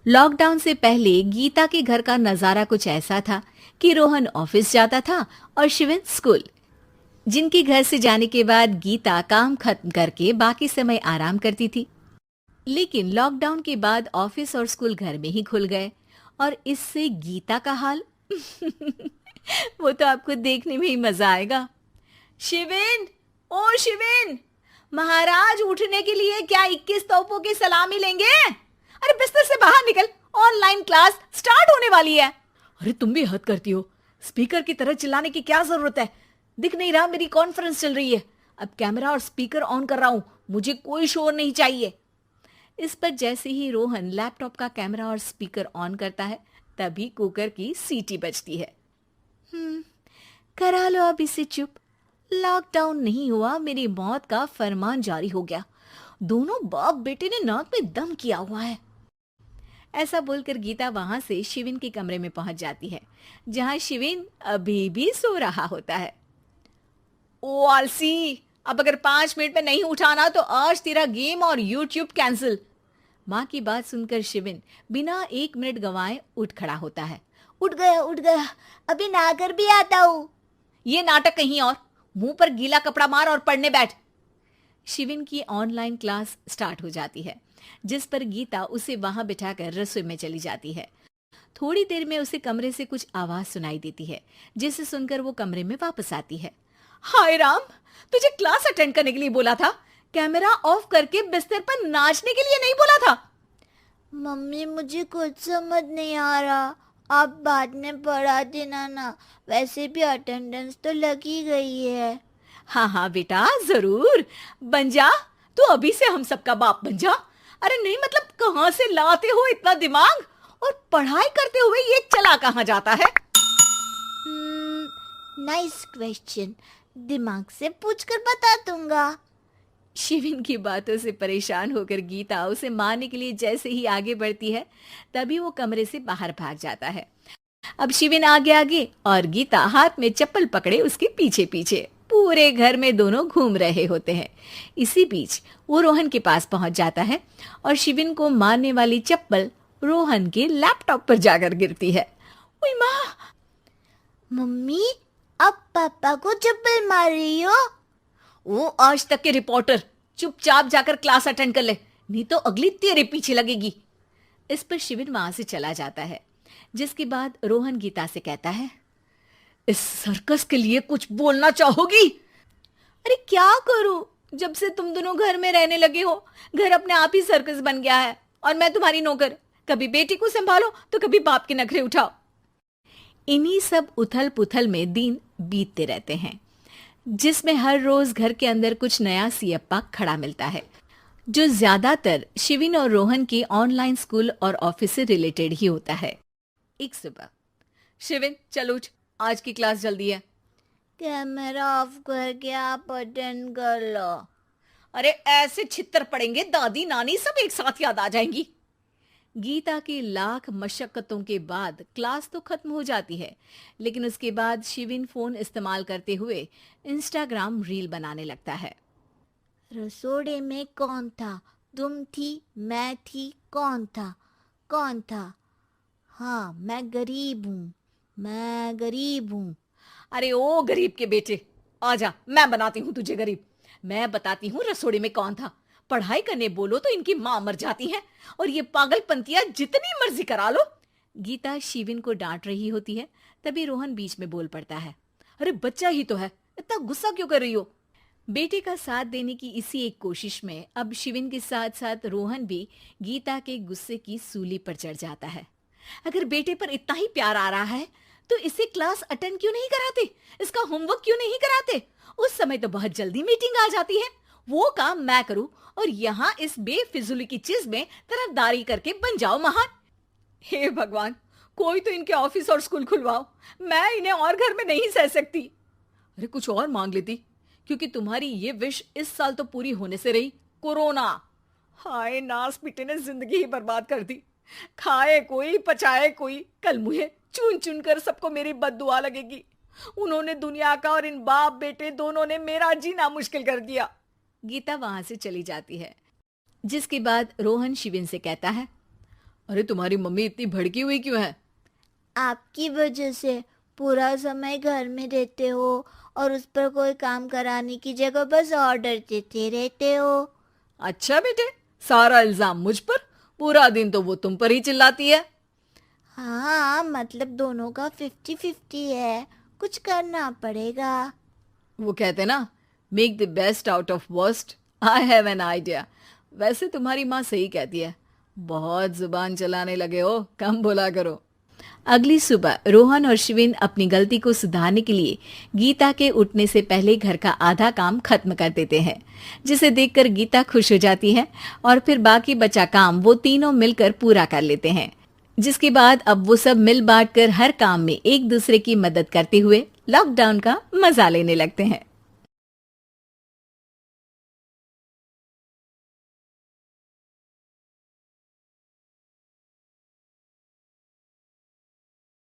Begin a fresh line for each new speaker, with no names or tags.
Lockdown से पहले गीता के घर का नजारा कुछ ऐसा था कि रोहन ऑफिस जाता था और शिवन स्कूल। जिनके घर से जाने के बाद गीता काम खत्म करके बाकी समय आराम करती थी। लेकिन लॉकडाउन के बाद ऑफिस और स्कूल घर में ही खुल गए और इससे गीता का हाल वो तो आपको देखने में ही मजा आएगा। शिवेन, ओ शिवेन, महाराज उठने के लिए क्या 21 तोपों की सलामी लेंगे? अरे बिस्तर से बाहर निकल, ऑनलाइन क्लास स्टार्ट होने वाली है। अरे तुम भी हद करती हो, स्पीकर की तरह चिल्लाने की क्या जरूरत है? दिख नहीं रहा मेरी कॉन्फ्रेंस चल रही है। अब कैमरा और स्पीकर ऑन कर रहा हूं, मुझे कोई शोर नहीं चाहिए। इस पर जैसे ही रोहन लैपटॉप का कैमरा और स्पीकर ऑन करता है तभी कुकर की सीटी बजती है। करा लो अब इसे चुप। लॉकडाउन नहीं हुआ, मेरी मौत का फरमान जारी हो गया। दोनों बाप बेटे ने नाक में दम किया हुआ है। ऐसा बोलकर गीता वहां से शिविन के कमरे में पहुंच जाती है, जहां शिविन अभी भी सो रहा होता है। ओ आलसी, अब अगर 5 मिनट में नहीं उठाना तो आज तेरा गेम और यूट्यूब कैंसिल। माँ की बात सुनकर शिविन बिना 1 मिनट गंवाए उठ खड़ा होता है। उठ गया, अभी नहाकर भी आता हूँ। ये नाटक कहीं और, मुंह पर गीला कपड़ा मार और पढ़ने बैठ। शिविन की ऑनलाइन क्लास स्टार्ट हो जाती है, जिस पर गीता उसे वहां बिठाकर रसोई में चली जाती है। थोड़ी देर में उसे कमरे से कुछ आवाज सुनाई देती है, जिसे सुनकर वो कमरे में वापस आती है। हाय राम, तुझे क्लास अटेंड करने के लिए बोला था, कैमरा ऑफ करके बिस्तर पर नाचने के लिए नहीं बोला था।
मम्मी मुझे कुछ समझ नहीं आ रहा, आप बाद में पढ़ा देना ना, वैसे भी अटेंडेंस तो लगी गई है।
हाँ हाँ बेटा, जरूर बन जा। तू अभी से हम सबका बाप बन जा। अरे नहीं मतलब कहाँ से लाते हो इतना दिमाग, और पढ़ाई करते हुए ये चला कहाँ जाता है?
नाइस क्वेश्चन, दिमाग से पूछकर बता दूंगा।
शिविन की बातों से परेशान होकर गीता उसे मारने के लिए जैसे ही आगे बढ़ती है तभी वो कमरे से बाहर भाग जाता है। अब शिविन आगे आगे और गीता हाथ में चप्पल पकड़े उसके पीछे पीछे पूरे घर में दोनों घूम रहे होते हैं। इसी बीच वो रोहन के पास पहुंच जाता है और शिविन को मारने वाली चप्पल रोहन के लैपटॉप पर जाकर गिरती है। ओए माँ!
मम्मी, अब पापा को चप्पल मार रही हो?
वो आज तक के रिपोर्टर, चुपचाप जाकर क्लास अटेंड कर ले, नहीं तो अगली तेरे पीछे लगेगी। इस पर शिविन वहां से चला जाता है, जिसके बाद रोहन गीता से कहता है, इस सर्कस के लिए कुछ बोलना चाहोगी? अरे क्या करूं, जब से तुम दोनों घर में रहने लगे हो, घर अपने आप ही सर्कस बन गया है और मैं तुम्हारी नौकर। कभी बेटी को संभालो तो कभी बाप के नखरे उठाओ। इन्हीं सब उथल पुथल में दिन बीतते रहते हैं, जिसमें हर रोज घर के अंदर कुछ नया सियप्पा खड़ा मिलता है, जो ज्यादातर शिविन और रोहन के ऑनलाइन स्कूल और ऑफिस से रिलेटेड ही होता है। एक सुबह, शिविन चल उठ, आज की क्लास जल्दी है।
कैमरा ऑफ करके आप अटेंड कर लो।
अरे ऐसे छित्तर पड़ेंगे, दादी नानी सब एक साथ याद आ जाएंगी। गीता की लाख मशक्कतों के बाद क्लास तो खत्म हो जाती है, लेकिन उसके बाद शिविन फोन इस्तेमाल करते हुए इंस्टाग्राम रील बनाने लगता है।
रसोड़े में कौन था? तुम थी, मैं थी, कौन था? कौन था? हाँ, मैं गरीब हूँ।
अरे ओ गरीब के बेटे, आजा, मैं बनाती हूँ तुझे गरीब। मैं बताती हूँ रसोड़े में कौन था। पढ़ाई करने बोलो तो इनकी माँ मर जाती है, और ये पागलपंतियां जितनी मर्जी करा लो। गीता शिविन को डांट रही होती है, तभी रोहन बीच में बोल पड़ता है। अरे बच्चा ही तो है, इतना गुस्सा क्यों कर रही हो? बेटे का साथ देने की इसी एक कोशिश में अब शिविन के साथ साथ रोहन भी गीता के गुस्से की सूली पर चढ़ जाता है। अगर बेटे पर इतना ही प्यार आ रहा है तो इसे क्लास अटेंड क्यों नहीं कराते, इसका होमवर्क क्यों नहीं कराते? उस समय तो बहुत जल्दी मीटिंग आ जाती है, वो काम मैं करूं और यहाँ इस बेफिजुली की चीज में तरफदारी करके बन जाओ महान। हे भगवान, कोई तो इनके ऑफिस और स्कूल खुलवाओ, मैं इन्हें और घर में नहीं सह सकती। अरे कुछ और मांग लेती, क्योंकि तुम्हारी ये विश इस साल तो पूरी होने से रही, कोरोना। हाय नास बेटे ने जिंदगी ही बर्बाद कर दी। खाए कोई पचाए कोई, कल मुझे चुन चुन कर सबको मेरी बद्दुआ लगेगी। उन्होंने दुनिया का और इन बाप बेटे दोनों ने मेरा जीना मुश्किल कर दिया। गीता वहां से चली जाती है, जिसके बाद रोहन शिविन से कहता है, अरे तुम्हारी मम्मी इतनी भड़की हुई क्यों है?
आपकी वजह से पूरा समय घर में रहते हो और उस पर कोई काम कराने की जगह बस ऑर्डर देते रहते हो।
अच्छा बेटे, सारा इल्जाम मुझ पर? पूरा दिन तो वो तुम पर ही चिल्लाती है।
हाँ, मतलब दोनों का 50-50 है, कुछ करना पड़ेगा।
वो कहते ना, make the best out of worst. I have an idea. वैसे तुम्हारी माँ सही कहती है, बहुत जुबान चलाने लगे हो, कम बोला करो। अगली सुबह रोहन और शिविन अपनी गलती को सुधारने के लिए गीता के उठने से पहले घर का आधा काम खत्म कर देते हैं, जिसे देखकर गीता खुश हो जाती है और फिर बाकी बचा काम वो तीनों मिलकर पूरा कर लेते हैं। जिसके बाद अब वो सब मिल बांट कर हर काम में एक दूसरे की मदद करते हुए लॉकडाउन का मजा लेने लगते हैं।